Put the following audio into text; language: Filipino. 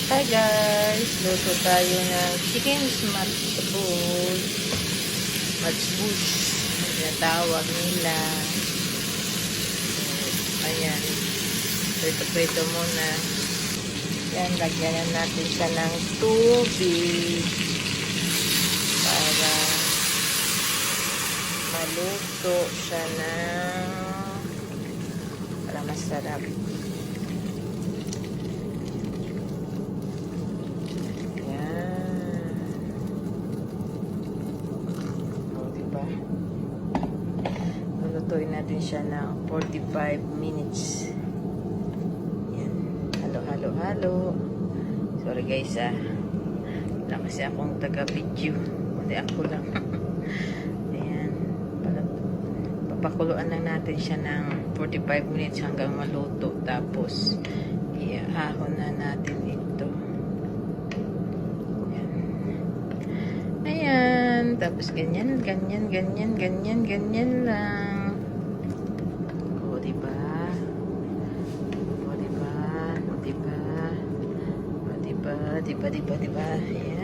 Hi guys! Luto tayo ng chicken smatbul. Matbus. Tinatawag nila. Ayan. Prito-prito muna. Yan. Lagyan na natin siya ng tubig. Para maluto siya ng para masarap. Lutuin natin siya ng 45 minutes. Yan. Halo. Sorry guys wala kasi akong taga-video. Hindi ako lang. Ayan. Papakuluan lang natin siya ng 45 minutes hanggang maluto. Tapos, iahon na natin ito. Ayan. Tapos ganyan lang. Diba? Ayan.